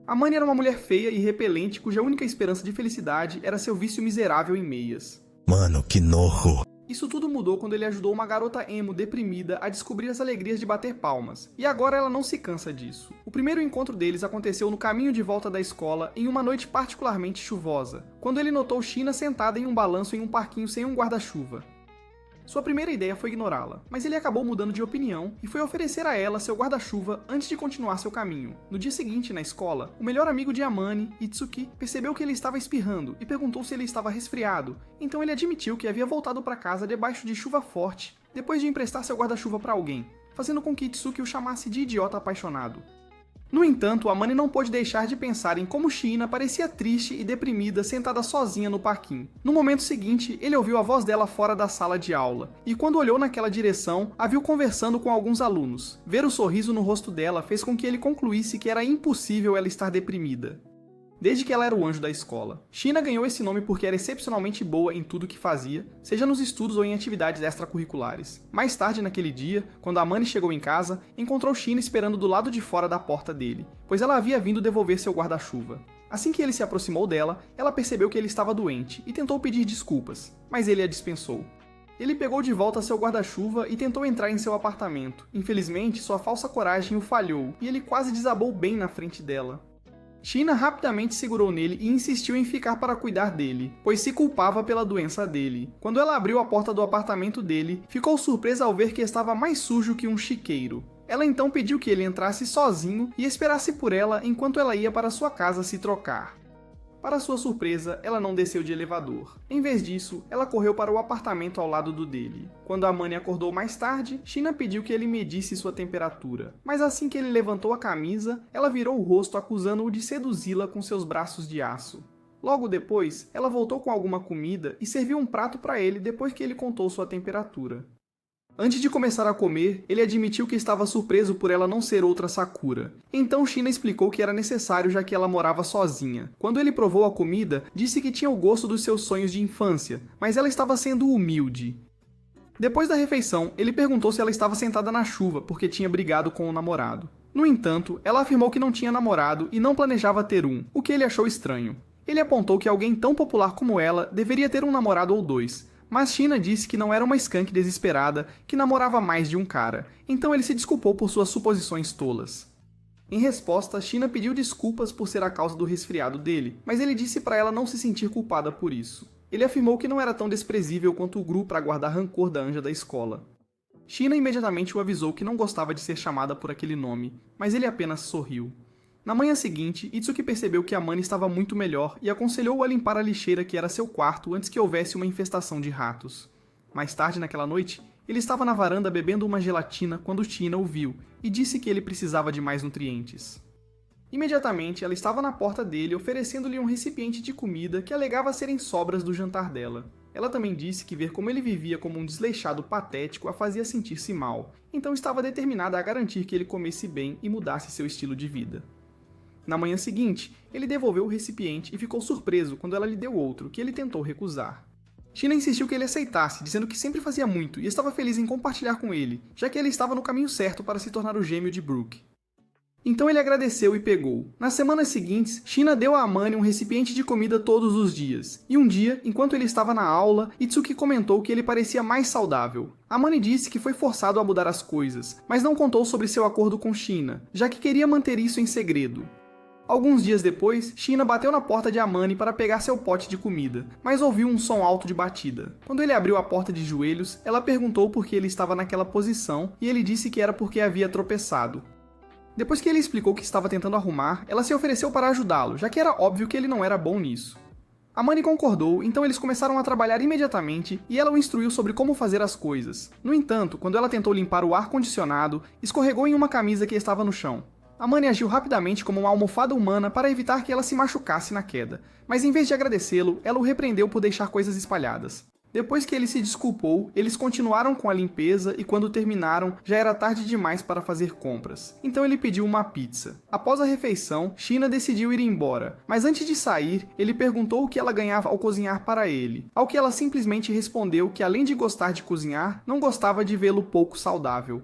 Amani era uma mulher feia e repelente cuja única esperança de felicidade era seu vício miserável em meias. Mano, que nojo. Isso tudo mudou quando ele ajudou uma garota emo deprimida a descobrir as alegrias de bater palmas, e agora ela não se cansa disso. O primeiro encontro deles aconteceu no caminho de volta da escola em uma noite particularmente chuvosa, quando ele notou China sentada em um balanço em um parquinho sem um guarda-chuva. Sua primeira ideia foi ignorá-la, mas ele acabou mudando de opinião e foi oferecer a ela seu guarda-chuva antes de continuar seu caminho. No dia seguinte, na escola, o melhor amigo de Amani, Itsuki, percebeu que ele estava espirrando e perguntou se ele estava resfriado, então ele admitiu que havia voltado para casa debaixo de chuva forte, depois de emprestar seu guarda-chuva para alguém, fazendo com que Itsuki o chamasse de idiota apaixonado. No entanto, Amani não pôde deixar de pensar em como China parecia triste e deprimida sentada sozinha no parquinho. No momento seguinte, ele ouviu a voz dela fora da sala de aula, e quando olhou naquela direção, a viu conversando com alguns alunos. Ver o sorriso no rosto dela fez com que ele concluísse que era impossível ela estar deprimida. Desde que ela era o anjo da escola. China ganhou esse nome porque era excepcionalmente boa em tudo que fazia, seja nos estudos ou em atividades extracurriculares. Mais tarde naquele dia, quando Amani chegou em casa, encontrou China esperando do lado de fora da porta dele, pois ela havia vindo devolver seu guarda-chuva. Assim que ele se aproximou dela, ela percebeu que ele estava doente e tentou pedir desculpas, mas ele a dispensou. Ele pegou de volta seu guarda-chuva e tentou entrar em seu apartamento. Infelizmente, sua falsa coragem o falhou e ele quase desabou bem na frente dela. China rapidamente segurou nele e insistiu em ficar para cuidar dele, pois se culpava pela doença dele. Quando ela abriu a porta do apartamento dele, ficou surpresa ao ver que estava mais sujo que um chiqueiro. Ela então pediu que ele entrasse sozinho e esperasse por ela enquanto ela ia para sua casa se trocar. Para sua surpresa, ela não desceu de elevador. Em vez disso, ela correu para o apartamento ao lado do dele. Quando Amani acordou mais tarde, China pediu que ele medisse sua temperatura. Mas assim que ele levantou a camisa, ela virou o rosto acusando-o de seduzi-la com seus braços de aço. Logo depois, ela voltou com alguma comida e serviu um prato para ele depois que ele contou sua temperatura. Antes de começar a comer, ele admitiu que estava surpreso por ela não ser outra Sakura. Então China explicou que era necessário já que ela morava sozinha. Quando ele provou a comida, disse que tinha o gosto dos seus sonhos de infância, mas ela estava sendo humilde. Depois da refeição, ele perguntou se ela estava sentada na chuva porque tinha brigado com o namorado. No entanto, ela afirmou que não tinha namorado e não planejava ter um, o que ele achou estranho. Ele apontou que alguém tão popular como ela deveria ter um namorado ou dois, mas China disse que não era uma skunk desesperada que namorava mais de um cara, então ele se desculpou por suas suposições tolas. Em resposta, China pediu desculpas por ser a causa do resfriado dele, mas ele disse para ela não se sentir culpada por isso. Ele afirmou que não era tão desprezível quanto o Gru para guardar rancor da anja da escola. China imediatamente o avisou que não gostava de ser chamada por aquele nome, mas ele apenas sorriu. Na manhã seguinte, Itsuki percebeu que Amani estava muito melhor e aconselhou-o a limpar a lixeira que era seu quarto antes que houvesse uma infestação de ratos. Mais tarde naquela noite, ele estava na varanda bebendo uma gelatina quando China o viu e disse que ele precisava de mais nutrientes. Imediatamente, ela estava na porta dele oferecendo-lhe um recipiente de comida que alegava serem sobras do jantar dela. Ela também disse que ver como ele vivia como um desleixado patético a fazia sentir-se mal, então estava determinada a garantir que ele comesse bem e mudasse seu estilo de vida. Na manhã seguinte, ele devolveu o recipiente e ficou surpreso quando ela lhe deu outro, que ele tentou recusar. China insistiu que ele aceitasse, dizendo que sempre fazia muito e estava feliz em compartilhar com ele, já que ele estava no caminho certo para se tornar o gêmeo de Brooke. Então ele agradeceu e pegou. Nas semanas seguintes, China deu a Amani um recipiente de comida todos os dias, e um dia, enquanto ele estava na aula, Itsuki comentou que ele parecia mais saudável. Amani disse que foi forçado a mudar as coisas, mas não contou sobre seu acordo com China, já que queria manter isso em segredo. Alguns dias depois, China bateu na porta de Amani para pegar seu pote de comida, mas ouviu um som alto de batida. Quando ele abriu a porta de joelhos, ela perguntou por que ele estava naquela posição e ele disse que era porque havia tropeçado. Depois que ele explicou que estava tentando arrumar, ela se ofereceu para ajudá-lo, já que era óbvio que ele não era bom nisso. Amani concordou, então eles começaram a trabalhar imediatamente e ela o instruiu sobre como fazer as coisas. No entanto, quando ela tentou limpar o ar-condicionado, escorregou em uma camisa que estava no chão. Amani agiu rapidamente como uma almofada humana para evitar que ela se machucasse na queda, mas em vez de agradecê-lo, ela o repreendeu por deixar coisas espalhadas. Depois que ele se desculpou, eles continuaram com a limpeza e quando terminaram, já era tarde demais para fazer compras. Então ele pediu uma pizza. Após a refeição, China decidiu ir embora, mas antes de sair, ele perguntou o que ela ganhava ao cozinhar para ele, ao que ela simplesmente respondeu que além de gostar de cozinhar, não gostava de vê-lo pouco saudável.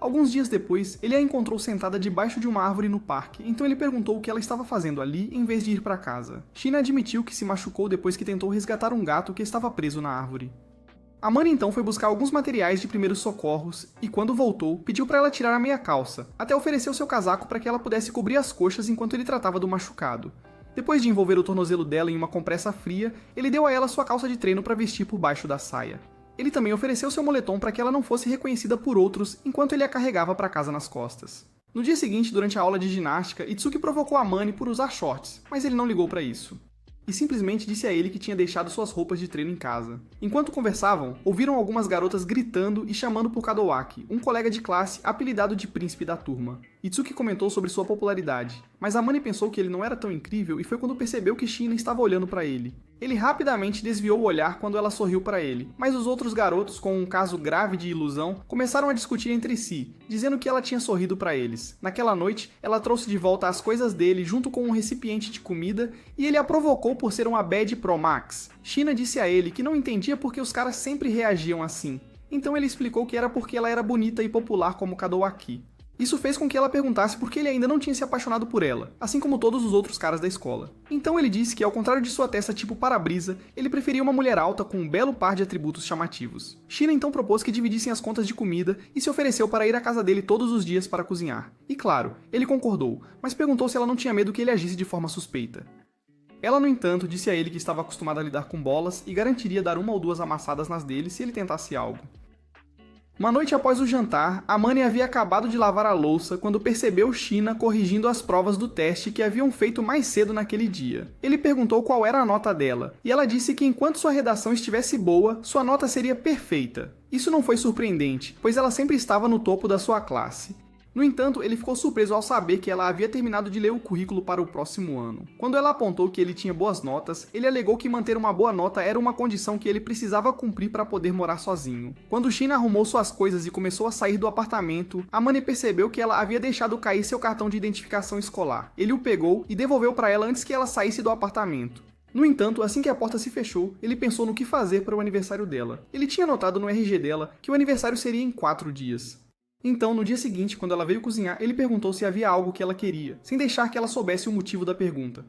Alguns dias depois, ele a encontrou sentada debaixo de uma árvore no parque, então ele perguntou o que ela estava fazendo ali em vez de ir para casa. Sheena admitiu que se machucou depois que tentou resgatar um gato que estava preso na árvore. A Manny então foi buscar alguns materiais de primeiros socorros e, quando voltou, pediu para ela tirar a meia calça, até ofereceu seu casaco para que ela pudesse cobrir as coxas enquanto ele tratava do machucado. Depois de envolver o tornozelo dela em uma compressa fria, ele deu a ela sua calça de treino para vestir por baixo da saia. Ele também ofereceu seu moletom para que ela não fosse reconhecida por outros enquanto ele a carregava para casa nas costas. No dia seguinte, durante a aula de ginástica, Itsuki provocou a Manny por usar shorts, mas ele não ligou para isso. E simplesmente disse a ele que tinha deixado suas roupas de treino em casa. Enquanto conversavam, ouviram algumas garotas gritando e chamando por Kadowaki, um colega de classe apelidado de príncipe da turma. Itsuki comentou sobre sua popularidade, mas a Manny pensou que ele não era tão incrível e foi quando percebeu que Sheena estava olhando para ele. Ele rapidamente desviou o olhar quando ela sorriu para ele, mas os outros garotos, com um caso grave de ilusão, começaram a discutir entre si, dizendo que ela tinha sorrido para eles. Naquela noite, ela trouxe de volta as coisas dele junto com um recipiente de comida e ele a provocou por ser uma bad pro max. Sheena disse a ele que não entendia por que os caras sempre reagiam assim. Então ele explicou que era porque ela era bonita e popular como Kadowaki. Isso fez com que ela perguntasse por que ele ainda não tinha se apaixonado por ela, assim como todos os outros caras da escola. Então ele disse que, ao contrário de sua testa tipo para-brisa, ele preferia uma mulher alta com um belo par de atributos chamativos. Sheena então propôs que dividissem as contas de comida e se ofereceu para ir à casa dele todos os dias para cozinhar. E claro, ele concordou, mas perguntou se ela não tinha medo que ele agisse de forma suspeita. Ela, no entanto, disse a ele que estava acostumada a lidar com bolas e garantiria dar uma ou duas amassadas nas dele se ele tentasse algo. Uma noite após o jantar, a Manny havia acabado de lavar a louça quando percebeu Sheena corrigindo as provas do teste que haviam feito mais cedo naquele dia. Ele perguntou qual era a nota dela, e ela disse que enquanto sua redação estivesse boa, sua nota seria perfeita. Isso não foi surpreendente, pois ela sempre estava no topo da sua classe. No entanto, ele ficou surpreso ao saber que ela havia terminado de ler o currículo para o próximo ano. Quando ela apontou que ele tinha boas notas, ele alegou que manter uma boa nota era uma condição que ele precisava cumprir para poder morar sozinho. Quando Sheena arrumou suas coisas e começou a sair do apartamento, a Manny percebeu que ela havia deixado cair seu cartão de identificação escolar. Ele o pegou e devolveu para ela antes que ela saísse do apartamento. No entanto, assim que a porta se fechou, ele pensou no que fazer para o aniversário dela. Ele tinha notado no RG dela que o aniversário seria em 4 dias. Então, no dia seguinte, quando ela veio cozinhar, ele perguntou se havia algo que ela queria, sem deixar que ela soubesse o motivo da pergunta.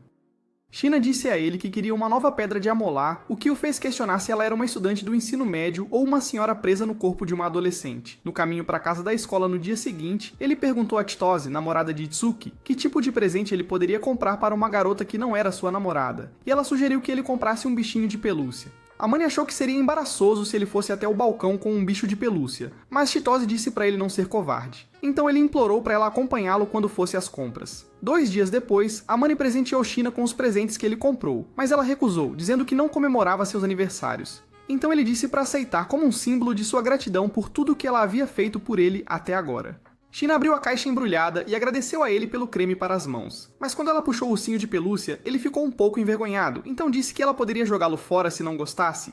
Sheena disse a ele que queria uma nova pedra de amolar, o que o fez questionar se ela era uma estudante do ensino médio ou uma senhora presa no corpo de uma adolescente. No caminho para a casa da escola no dia seguinte, ele perguntou a Chitose, namorada de Itsuki, que tipo de presente ele poderia comprar para uma garota que não era sua namorada, e ela sugeriu que ele comprasse um bichinho de pelúcia. A Manny achou que seria embaraçoso se ele fosse até o balcão com um bicho de pelúcia, mas Chitose disse para ele não ser covarde. Então ele implorou para ela acompanhá-lo quando fosse às compras. 2 dias depois, a Manny presenteou Sheena com os presentes que ele comprou, mas ela recusou, dizendo que não comemorava seus aniversários. Então ele disse para aceitar como um símbolo de sua gratidão por tudo que ela havia feito por ele até agora. Sheena abriu a caixa embrulhada e agradeceu a ele pelo creme para as mãos. Mas quando ela puxou o ursinho de pelúcia, ele ficou um pouco envergonhado, então disse que ela poderia jogá-lo fora se não gostasse.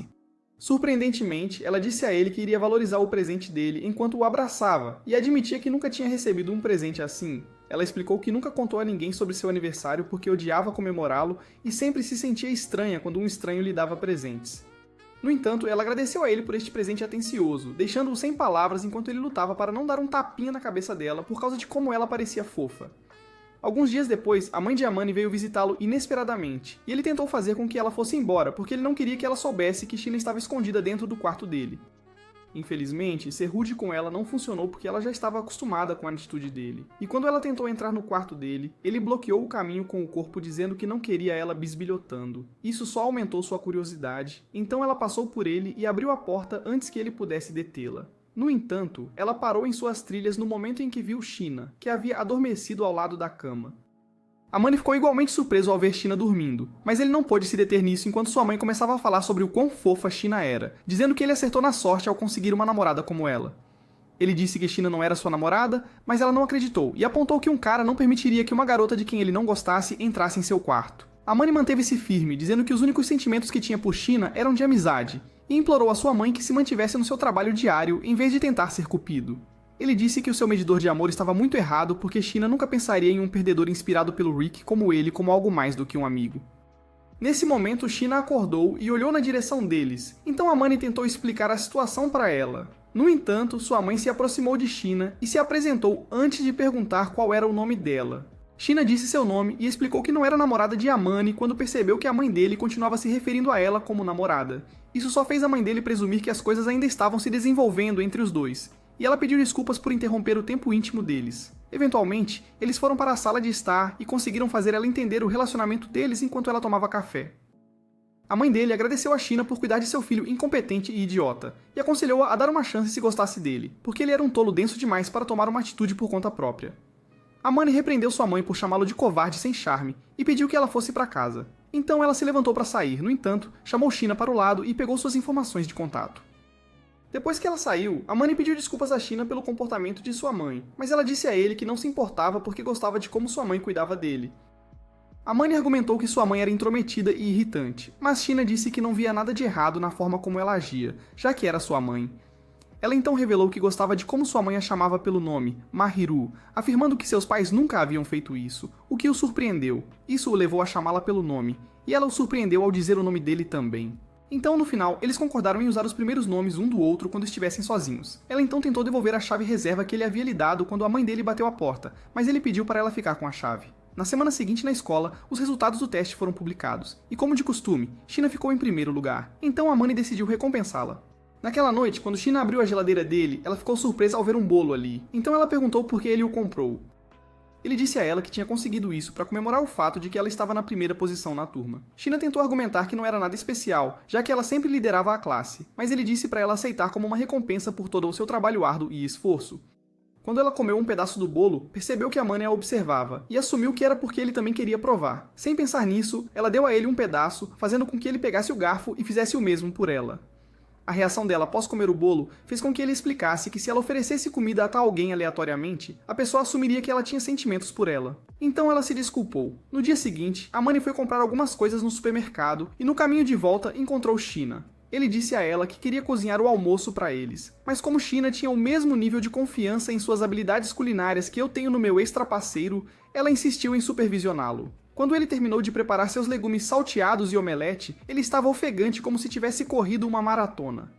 Surpreendentemente, ela disse a ele que iria valorizar o presente dele enquanto o abraçava, e admitia que nunca tinha recebido um presente assim. Ela explicou que nunca contou a ninguém sobre seu aniversário porque odiava comemorá-lo e sempre se sentia estranha quando um estranho lhe dava presentes. No entanto, ela agradeceu a ele por este presente atencioso, deixando-o sem palavras enquanto ele lutava para não dar um tapinha na cabeça dela por causa de como ela parecia fofa. Alguns dias depois, a mãe de Amani veio visitá-lo inesperadamente, e ele tentou fazer com que ela fosse embora, porque ele não queria que ela soubesse que Sheena estava escondida dentro do quarto dele. Infelizmente, ser rude com ela não funcionou porque ela já estava acostumada com a atitude dele. E quando ela tentou entrar no quarto dele, ele bloqueou o caminho com o corpo dizendo que não queria ela bisbilhotando. Isso só aumentou sua curiosidade, então ela passou por ele e abriu a porta antes que ele pudesse detê-la. No entanto, ela parou em suas trilhas no momento em que viu Sheena, que havia adormecido ao lado da cama. Amani ficou igualmente surpreso ao ver Sheena dormindo, mas ele não pôde se deter nisso enquanto sua mãe começava a falar sobre o quão fofa Sheena era, dizendo que ele acertou na sorte ao conseguir uma namorada como ela. Ele disse que Sheena não era sua namorada, mas ela não acreditou e apontou que um cara não permitiria que uma garota de quem ele não gostasse entrasse em seu quarto. Amani manteve-se firme, dizendo que os únicos sentimentos que tinha por Sheena eram de amizade, e implorou à sua mãe que se mantivesse no seu trabalho diário em vez de tentar ser cupido. Ele disse que o seu medidor de amor estava muito errado porque Sheena nunca pensaria em um perdedor inspirado pelo Rick como ele como algo mais do que um amigo. Nesse momento, China acordou e olhou na direção deles, então Amane tentou explicar a situação para ela. No entanto, sua mãe se aproximou de China e se apresentou antes de perguntar qual era o nome dela. China disse seu nome e explicou que não era namorada de Amane quando percebeu que a mãe dele continuava se referindo a ela como namorada. Isso só fez a mãe dele presumir que as coisas ainda estavam se desenvolvendo entre os dois, e ela pediu desculpas por interromper o tempo íntimo deles. Eventualmente, eles foram para a sala de estar e conseguiram fazer ela entender o relacionamento deles enquanto ela tomava café. A mãe dele agradeceu a China por cuidar de seu filho incompetente e idiota, e aconselhou-a a dar uma chance se gostasse dele, porque ele era um tolo denso demais para tomar uma atitude por conta própria. Amane repreendeu sua mãe por chamá-lo de covarde sem charme e pediu que ela fosse para casa. Então ela se levantou para sair, no entanto, chamou China para o lado e pegou suas informações de contato. Depois que ela saiu, Amane pediu desculpas a China pelo comportamento de sua mãe, mas ela disse a ele que não se importava porque gostava de como sua mãe cuidava dele. Amane argumentou que sua mãe era intrometida e irritante, mas China disse que não via nada de errado na forma como ela agia, já que era sua mãe. Ela então revelou que gostava de como sua mãe a chamava pelo nome, Mahiru, afirmando que seus pais nunca haviam feito isso, o que o surpreendeu. Isso o levou a chamá-la pelo nome, e ela o surpreendeu ao dizer o nome dele também. Então, no final, eles concordaram em usar os primeiros nomes um do outro quando estivessem sozinhos. Ela então tentou devolver a chave reserva que ele havia lhe dado quando a mãe dele bateu a porta, mas ele pediu para ela ficar com a chave. Na semana seguinte na escola, os resultados do teste foram publicados, e como de costume, China ficou em primeiro lugar, então Amane decidiu recompensá-la. Naquela noite, quando China abriu a geladeira dele, ela ficou surpresa ao ver um bolo ali, então ela perguntou por que ele o comprou. Ele disse a ela que tinha conseguido isso para comemorar o fato de que ela estava na primeira posição na turma. China tentou argumentar que não era nada especial, já que ela sempre liderava a classe, mas ele disse para ela aceitar como uma recompensa por todo o seu trabalho árduo e esforço. Quando ela comeu um pedaço do bolo, percebeu que Amane a observava, e assumiu que era porque ele também queria provar. Sem pensar nisso, ela deu a ele um pedaço, fazendo com que ele pegasse o garfo e fizesse o mesmo por ela. A reação dela após comer o bolo fez com que ele explicasse que se ela oferecesse comida a alguém aleatoriamente, a pessoa assumiria que ela tinha sentimentos por ela. Então ela se desculpou. No dia seguinte, Amane foi comprar algumas coisas no supermercado e no caminho de volta encontrou China. Ele disse a ela que queria cozinhar o almoço para eles, mas como China tinha o mesmo nível de confiança em suas habilidades culinárias que eu tenho no meu ex-trapaceiro, ela insistiu em supervisioná-lo. Quando ele terminou de preparar seus legumes salteados e omelete, ele estava ofegante como se tivesse corrido uma maratona.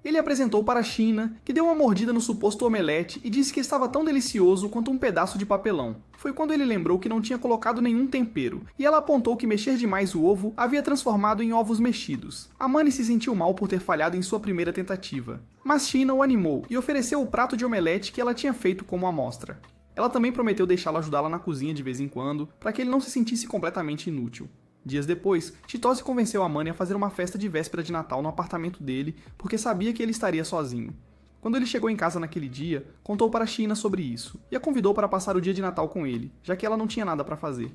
Ele apresentou para China, que deu uma mordida no suposto omelete e disse que estava tão delicioso quanto um pedaço de papelão. Foi quando ele lembrou que não tinha colocado nenhum tempero, e ela apontou que mexer demais o ovo havia transformado em ovos mexidos. Amane se sentiu mal por ter falhado em sua primeira tentativa, mas China o animou e ofereceu o prato de omelete que ela tinha feito como amostra. Ela também prometeu deixá-lo ajudá-la na cozinha de vez em quando, para que ele não se sentisse completamente inútil. Dias depois, Chitose convenceu Amane a fazer uma festa de véspera de Natal no apartamento dele, porque sabia que ele estaria sozinho. Quando ele chegou em casa naquele dia, contou para China sobre isso, e a convidou para passar o dia de Natal com ele, já que ela não tinha nada para fazer.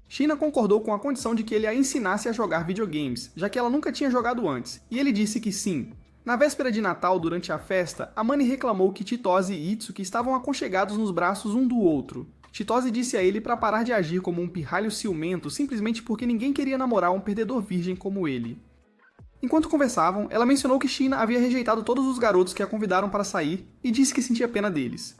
China concordou com a condição de que ele a ensinasse a jogar videogames, já que ela nunca tinha jogado antes, e ele disse que sim. Na véspera de Natal, durante a festa, Amane reclamou que Chitose e Itsuki estavam aconchegados nos braços um do outro. Chitose disse a ele para parar de agir como um pirralho ciumento simplesmente porque ninguém queria namorar um perdedor virgem como ele. Enquanto conversavam, ela mencionou que China havia rejeitado todos os garotos que a convidaram para sair e disse que sentia pena deles.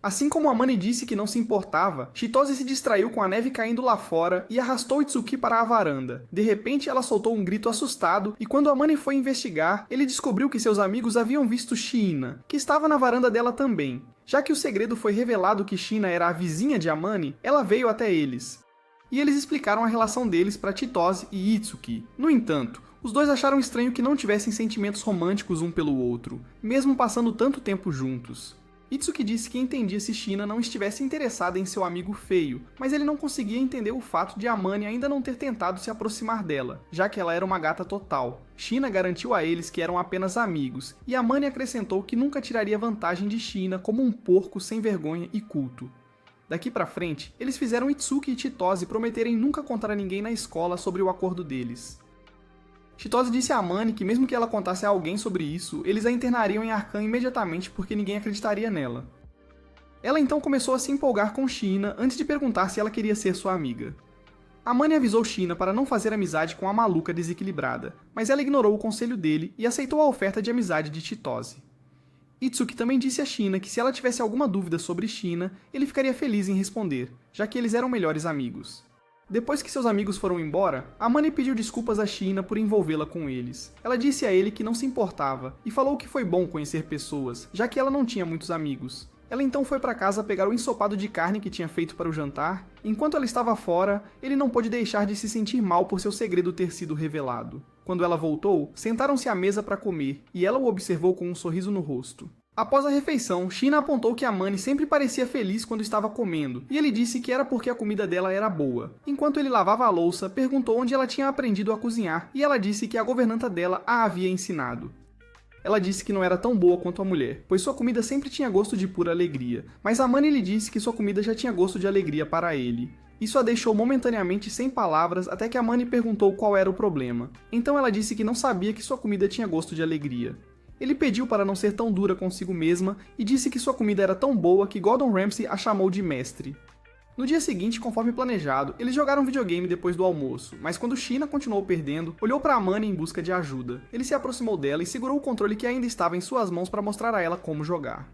Assim como Amane disse que não se importava, Chitose se distraiu com a neve caindo lá fora e arrastou Itsuki para a varanda. De repente, ela soltou um grito assustado e quando Amane foi investigar, ele descobriu que seus amigos haviam visto China, que estava na varanda dela também. Já que o segredo foi revelado que China era a vizinha de Amane, ela veio até eles. E eles explicaram a relação deles para Chitose e Itsuki. No entanto, os dois acharam estranho que não tivessem sentimentos românticos um pelo outro, mesmo passando tanto tempo juntos. Itsuki disse que entendia se China não estivesse interessada em seu amigo feio, mas ele não conseguia entender o fato de Amane ainda não ter tentado se aproximar dela, já que ela era uma gata total. China garantiu a eles que eram apenas amigos, e Amane acrescentou que nunca tiraria vantagem de China como um porco sem vergonha e culto. Daqui pra frente, eles fizeram Itsuki e Chitose prometerem nunca contar a ninguém na escola sobre o acordo deles. Chitose disse a Amane que mesmo que ela contasse a alguém sobre isso, eles a internariam em Arcan imediatamente porque ninguém acreditaria nela. Ela então começou a se empolgar com China antes de perguntar se ela queria ser sua amiga. Amane avisou China para não fazer amizade com a maluca desequilibrada, mas ela ignorou o conselho dele e aceitou a oferta de amizade de Chitose. Itsuki também disse a China que se ela tivesse alguma dúvida sobre China, ele ficaria feliz em responder, já que eles eram melhores amigos. Depois que seus amigos foram embora, Amani pediu desculpas a Sheena por envolvê-la com eles. Ela disse a ele que não se importava e falou que foi bom conhecer pessoas, já que ela não tinha muitos amigos. Ela então foi para casa pegar o ensopado de carne que tinha feito para o jantar. Enquanto ela estava fora, ele não pôde deixar de se sentir mal por seu segredo ter sido revelado. Quando ela voltou, sentaram-se à mesa para comer e ela o observou com um sorriso no rosto. Após a refeição, Sheena apontou que Amani sempre parecia feliz quando estava comendo, e ele disse que era porque a comida dela era boa. Enquanto ele lavava a louça, perguntou onde ela tinha aprendido a cozinhar, e ela disse que a governanta dela a havia ensinado. Ela disse que não era tão boa quanto a mulher, pois sua comida sempre tinha gosto de pura alegria, mas Amani lhe disse que sua comida já tinha gosto de alegria para ele. Isso a deixou momentaneamente sem palavras até que Amani perguntou qual era o problema. Então ela disse que não sabia que sua comida tinha gosto de alegria. Ele pediu para não ser tão dura consigo mesma e disse que sua comida era tão boa que Gordon Ramsay a chamou de mestre. No dia seguinte, conforme planejado, eles jogaram videogame depois do almoço, mas quando Sheena continuou perdendo, olhou para Amani em busca de ajuda. Ele se aproximou dela e segurou o controle que ainda estava em suas mãos para mostrar a ela como jogar.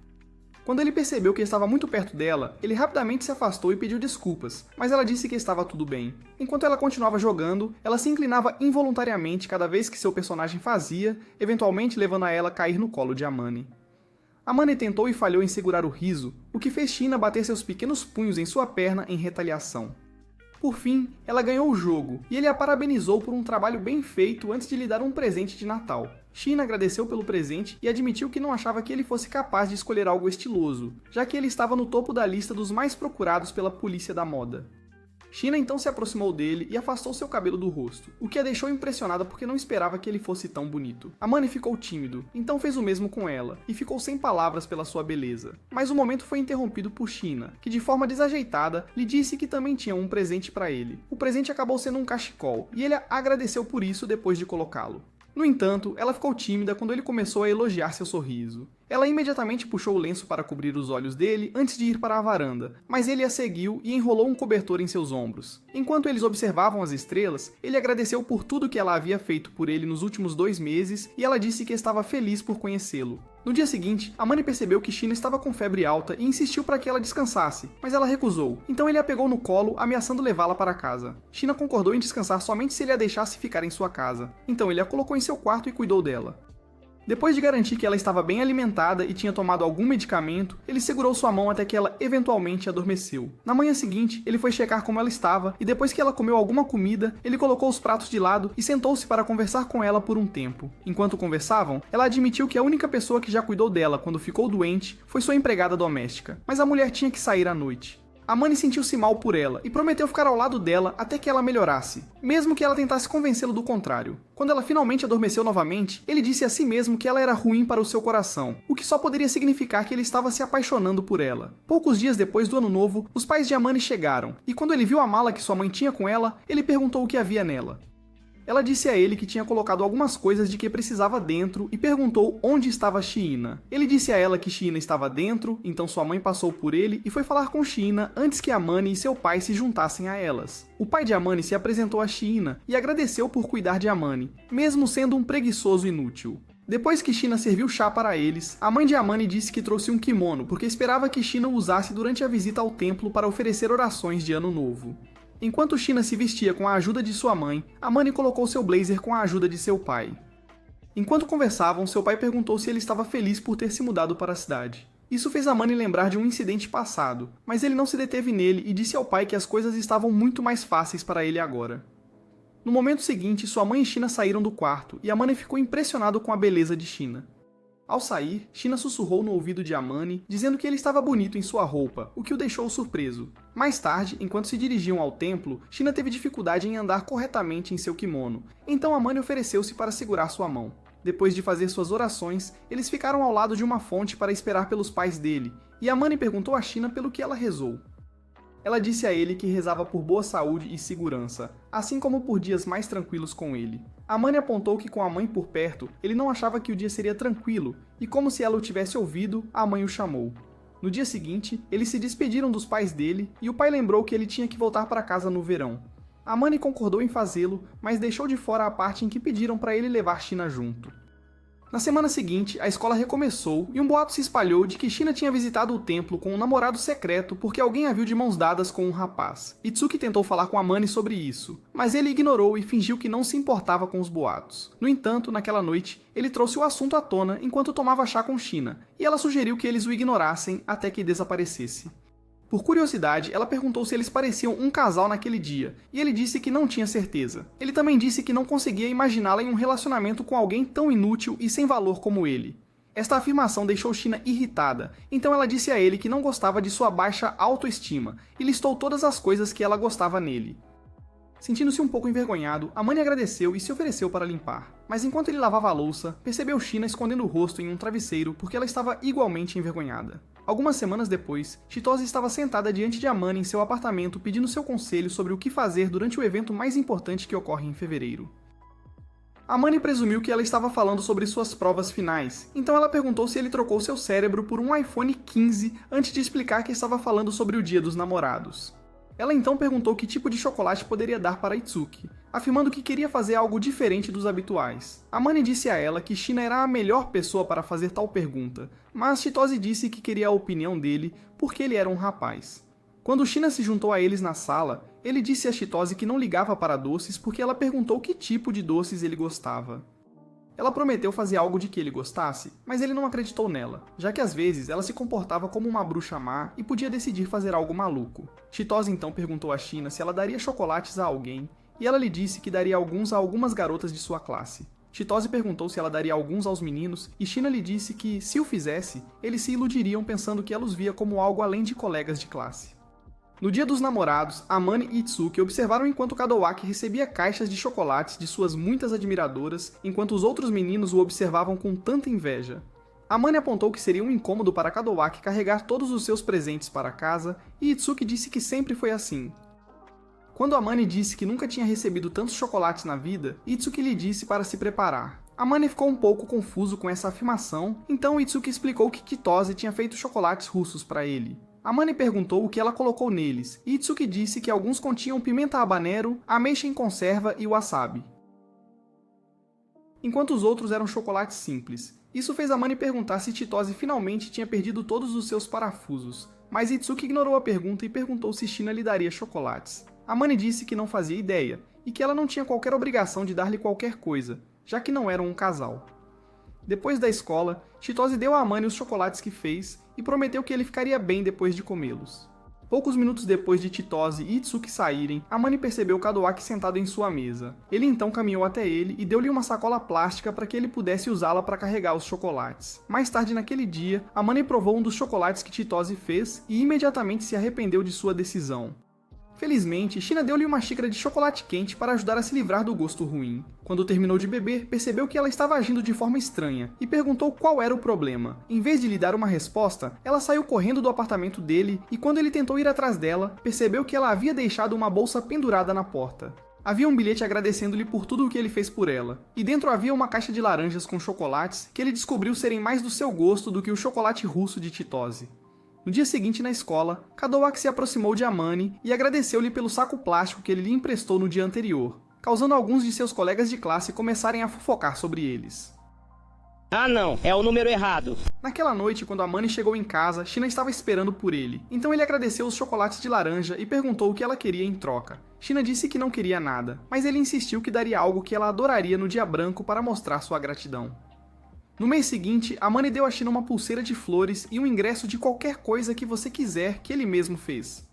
Quando ele percebeu que estava muito perto dela, ele rapidamente se afastou e pediu desculpas, mas ela disse que estava tudo bem. Enquanto ela continuava jogando, ela se inclinava involuntariamente cada vez que seu personagem fazia, eventualmente levando a ela a cair no colo de Amani. Amani tentou e falhou em segurar o riso, o que fez Sheena bater seus pequenos punhos em sua perna em retaliação. Por fim, ela ganhou o jogo, e ele a parabenizou por um trabalho bem feito antes de lhe dar um presente de Natal. Sheena agradeceu pelo presente e admitiu que não achava que ele fosse capaz de escolher algo estiloso, já que ele estava no topo da lista dos mais procurados pela polícia da moda. Sheena então se aproximou dele e afastou seu cabelo do rosto, o que a deixou impressionada porque não esperava que ele fosse tão bonito. Amani ficou tímido, então fez o mesmo com ela, e ficou sem palavras pela sua beleza. Mas o momento foi interrompido por Sheena, que de forma desajeitada lhe disse que também tinha um presente para ele. O presente acabou sendo um cachecol, e ele a agradeceu por isso depois de colocá-lo. No entanto, ela ficou tímida quando ele começou a elogiar seu sorriso. Ela imediatamente puxou o lenço para cobrir os olhos dele antes de ir para a varanda, mas ele a seguiu e enrolou um cobertor em seus ombros. Enquanto eles observavam as estrelas, ele agradeceu por tudo que ela havia feito por ele nos últimos 2 meses e ela disse que estava feliz por conhecê-lo. No dia seguinte, Amani percebeu que Sheena estava com febre alta e insistiu para que ela descansasse, mas ela recusou. Então ele a pegou no colo, ameaçando levá-la para casa. Sheena concordou em descansar somente se ele a deixasse ficar em sua casa. Então ele a colocou em seu quarto e cuidou dela. Depois de garantir que ela estava bem alimentada e tinha tomado algum medicamento, ele segurou sua mão até que ela eventualmente adormeceu. Na manhã seguinte, ele foi checar como ela estava e depois que ela comeu alguma comida, ele colocou os pratos de lado e sentou-se para conversar com ela por um tempo. Enquanto conversavam, ela admitiu que a única pessoa que já cuidou dela quando ficou doente foi sua empregada doméstica, mas a mulher tinha que sair à noite. Amani sentiu-se mal por ela e prometeu ficar ao lado dela até que ela melhorasse, mesmo que ela tentasse convencê-lo do contrário. Quando ela finalmente adormeceu novamente, ele disse a si mesmo que ela era ruim para o seu coração, o que só poderia significar que ele estava se apaixonando por ela. Poucos dias depois do ano novo, os pais de Amani chegaram, e quando ele viu a mala que sua mãe tinha com ela, ele perguntou o que havia nela. Ela disse a ele que tinha colocado algumas coisas de que precisava dentro e perguntou onde estava Sheena. Ele disse a ela que Sheena estava dentro, então sua mãe passou por ele e foi falar com Sheena antes que Amani e seu pai se juntassem a elas. O pai de Amani se apresentou a Sheena e agradeceu por cuidar de Amani, mesmo sendo um preguiçoso inútil. Depois que Sheena serviu chá para eles, a mãe de Amani disse que trouxe um kimono porque esperava que Sheena o usasse durante a visita ao templo para oferecer orações de ano novo. Enquanto Sheena se vestia com a ajuda de sua mãe, Amani colocou seu blazer com a ajuda de seu pai. Enquanto conversavam, seu pai perguntou se ele estava feliz por ter se mudado para a cidade. Isso fez Amani lembrar de um incidente passado, mas ele não se deteve nele e disse ao pai que as coisas estavam muito mais fáceis para ele agora. No momento seguinte, sua mãe e Sheena saíram do quarto e Amani ficou impressionado com a beleza de Sheena. Ao sair, Sheena sussurrou no ouvido de Amani, dizendo que ele estava bonito em sua roupa, o que o deixou surpreso. Mais tarde, enquanto se dirigiam ao templo, Sheena teve dificuldade em andar corretamente em seu kimono, então Amani ofereceu-se para segurar sua mão. Depois de fazer suas orações, eles ficaram ao lado de uma fonte para esperar pelos pais dele, e Amani perguntou a Sheena pelo que ela rezou. Ela disse a ele que rezava por boa saúde e segurança, assim como por dias mais tranquilos com ele. Amani apontou que com a mãe por perto, ele não achava que o dia seria tranquilo, e como se ela o tivesse ouvido, a mãe o chamou. No dia seguinte, eles se despediram dos pais dele, e o pai lembrou que ele tinha que voltar para casa no verão. Amani concordou em fazê-lo, mas deixou de fora a parte em que pediram para ele levar Sheena junto. Na semana seguinte, a escola recomeçou e um boato se espalhou de que Shina tinha visitado o templo com um namorado secreto porque alguém a viu de mãos dadas com um rapaz. Itsuki tentou falar com Amane sobre isso, mas ele ignorou e fingiu que não se importava com os boatos. No entanto, naquela noite, ele trouxe o assunto à tona enquanto tomava chá com Shina, e ela sugeriu que eles o ignorassem até que desaparecesse. Por curiosidade, ela perguntou se eles pareciam um casal naquele dia, e ele disse que não tinha certeza. Ele também disse que não conseguia imaginá-la em um relacionamento com alguém tão inútil e sem valor como ele. Esta afirmação deixou Shina irritada, então ela disse a ele que não gostava de sua baixa autoestima, e listou todas as coisas que ela gostava nele. Sentindo-se um pouco envergonhado, Amane agradeceu e se ofereceu para limpar. Mas enquanto ele lavava a louça, percebeu Shina escondendo o rosto em um travesseiro porque ela estava igualmente envergonhada. Algumas semanas depois, Chitose estava sentada diante de Amane em seu apartamento pedindo seu conselho sobre o que fazer durante o evento mais importante que ocorre em fevereiro. Amane presumiu que ela estava falando sobre suas provas finais, então ela perguntou se ele trocou seu cérebro por um iPhone 15 antes de explicar que estava falando sobre o Dia dos Namorados. Ela então perguntou que tipo de chocolate poderia dar para Itsuki, afirmando que queria fazer algo diferente dos habituais. Amane disse a ela que Shina era a melhor pessoa para fazer tal pergunta, mas Chitose disse que queria a opinião dele porque ele era um rapaz. Quando Shina se juntou a eles na sala, ele disse a Chitose que não ligava para doces porque ela perguntou que tipo de doces ele gostava. Ela prometeu fazer algo de que ele gostasse, mas ele não acreditou nela, já que às vezes ela se comportava como uma bruxa má e podia decidir fazer algo maluco. Chitose então perguntou a Shina se ela daria chocolates a alguém, e ela lhe disse que daria alguns a algumas garotas de sua classe. Chitose perguntou se ela daria alguns aos meninos, e Shina lhe disse que, se o fizesse, eles se iludiriam pensando que ela os via como algo além de colegas de classe. No Dia dos Namorados, Amane e Itsuki observaram enquanto Kadowaki recebia caixas de chocolates de suas muitas admiradoras, enquanto os outros meninos o observavam com tanta inveja. Amane apontou que seria um incômodo para Kadowaki carregar todos os seus presentes para casa, e Itsuki disse que sempre foi assim. Quando Amane disse que nunca tinha recebido tantos chocolates na vida, Itsuki lhe disse para se preparar. Amane ficou um pouco confuso com essa afirmação, então Itsuki explicou que Chitose tinha feito chocolates russos para ele. Amane perguntou o que ela colocou neles, e Itsuki disse que alguns continham pimenta habanero, ameixa em conserva e wasabi, enquanto os outros eram chocolates simples. Isso fez Amane perguntar se Chitose finalmente tinha perdido todos os seus parafusos, mas Itsuki ignorou a pergunta e perguntou se Shina lhe daria chocolates. Amane disse que não fazia ideia, e que ela não tinha qualquer obrigação de dar-lhe qualquer coisa, já que não eram um casal. Depois da escola, Chitose deu a Amane os chocolates que fez e prometeu que ele ficaria bem depois de comê-los. Poucos minutos depois de Chitose e Itsuki saírem, Amane percebeu Kadowaki sentado em sua mesa. Ele então caminhou até ele e deu-lhe uma sacola plástica para que ele pudesse usá-la para carregar os chocolates. Mais tarde naquele dia, Amane provou um dos chocolates que Chitose fez e imediatamente se arrependeu de sua decisão. Felizmente, Shina deu-lhe uma xícara de chocolate quente para ajudar a se livrar do gosto ruim. Quando terminou de beber, percebeu que ela estava agindo de forma estranha e perguntou qual era o problema. Em vez de lhe dar uma resposta, ela saiu correndo do apartamento dele e quando ele tentou ir atrás dela, percebeu que ela havia deixado uma bolsa pendurada na porta. Havia um bilhete agradecendo-lhe por tudo o que ele fez por ela, e dentro havia uma caixa de laranjas com chocolates que ele descobriu serem mais do seu gosto do que o chocolate russo de Chitose. No dia seguinte na escola, Kadowaki se aproximou de Amane e agradeceu-lhe pelo saco plástico que ele lhe emprestou no dia anterior, causando alguns de seus colegas de classe começarem a fofocar sobre eles. Ah não, é o número errado. Naquela noite, quando Amane chegou em casa, Shina estava esperando por ele. Então ele agradeceu os chocolates de laranja e perguntou o que ela queria em troca. Shina disse que não queria nada, mas ele insistiu que daria algo que ela adoraria no dia branco para mostrar sua gratidão. No mês seguinte, Amane deu a Shina uma pulseira de flores e um ingresso de qualquer coisa que você quiser que ele mesmo fez.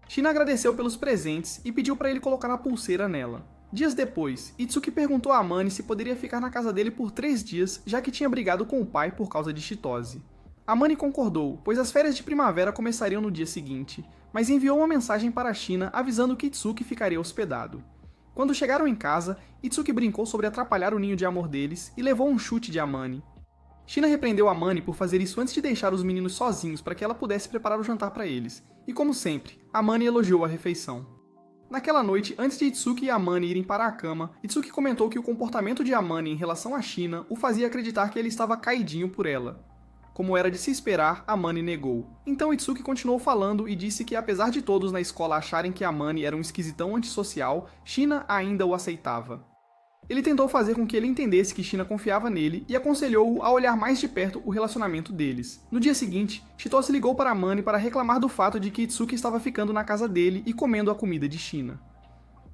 Shina agradeceu pelos presentes e pediu para ele colocar a pulseira nela. Dias depois, Itsuki perguntou a Amane se poderia ficar na casa dele por 3 dias, já que tinha brigado com o pai por causa de Chitose. Amane concordou, pois as férias de primavera começariam no dia seguinte, mas enviou uma mensagem para a Shina avisando que Itsuki ficaria hospedado. Quando chegaram em casa, Itsuki brincou sobre atrapalhar o ninho de amor deles e levou um chute de Amane. Shina repreendeu Amane por fazer isso antes de deixar os meninos sozinhos para que ela pudesse preparar o jantar para eles, e como sempre, Amane elogiou a refeição. Naquela noite, antes de Itsuki e Amane irem para a cama, Itsuki comentou que o comportamento de Amane em relação a Shina o fazia acreditar que ele estava caidinho por ela. Como era de se esperar, Amane negou. Então Itsuki continuou falando e disse que apesar de todos na escola acharem que Amane era um esquisitão antissocial, Shina ainda o aceitava. Ele tentou fazer com que ele entendesse que China confiava nele e aconselhou-o a olhar mais de perto o relacionamento deles. No dia seguinte, Chitose ligou para Amane para reclamar do fato de que Itsuki estava ficando na casa dele e comendo a comida de China.